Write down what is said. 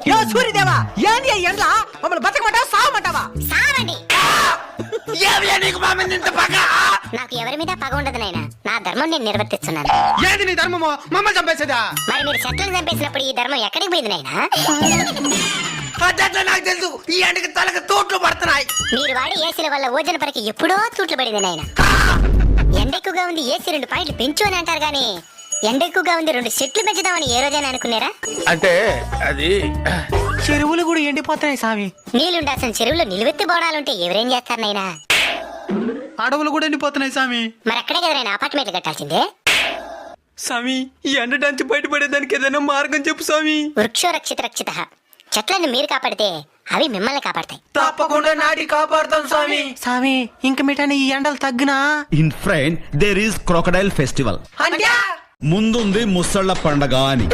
యో సూర్యదేవా ఏంది ఎండ్లా మమ్మల్ని బతకమంటావా సావమంటావా? సావండి. ఏమియా నీకు మా మీద ఇంత పగ? నాకు ఎవరి మీద పగ ఉండదు నాయనా, నా ధర్మం నేను నిర్వర్తిస్తున్నాను. ఏది నీ ధర్మమో? మమ్మల్ని చంపేసేదా? మరి మీరు చెట్లను చంపేసినప్పుడు ఈ ధర్మం ఎక్కడికి పోయింది నాయనా? అట్లా నాకు తెలుసు. ఈ ఎండకి తలకు తోట్లు పడుతున్నాయి. మీరు వాడి ఏసీల వల్ల ఓజన పరికి ఎప్పుడో తూట్లు పడింది నాయనా. ఎండ ఎక్కువగా ఉంది, ఏసీ 2 పాయింట్లు పెంచు అని అంటారు గానీ ఎండ ఎక్కువగా ఉంది 2 చెట్లు పెంచుదామని ఏ రోజైనా అనుకున్నారా? అంటే అది చెరువులు కూడా ఎండిపోతున్నాయి స్వామి. నీళ్ళుండాల్సిన చెరువులో నిలువెత్తి బోడాలుంటే ఎవరేం చేస్తారు నాయనా? అడవులు కూడా ఎండిపోతున్నాయి స్వామి. మరి అక్కడే కదా నాయనా అపార్ట్మెంట్లు కట్టాల్సిందే. స్వామి ఈ ఎండ నుంచి బయటపడేదానికి ఏదైనా మార్గం చెప్పు స్వామి. వృక్షో రక్షిత రక్షిత. చెట్లను మీరు కాపాడితే అవి మిమ్మల్ని కాపాడతాయి. తప్పకుండా నాటి కాపాడుతాం స్వామి. స్వామి ఇంక మిఠాని ఈ ఎండలు తగ్గునా? In front there is crocodile festival. అంటే ముందుంది ముసళ్ళ పండగ అని.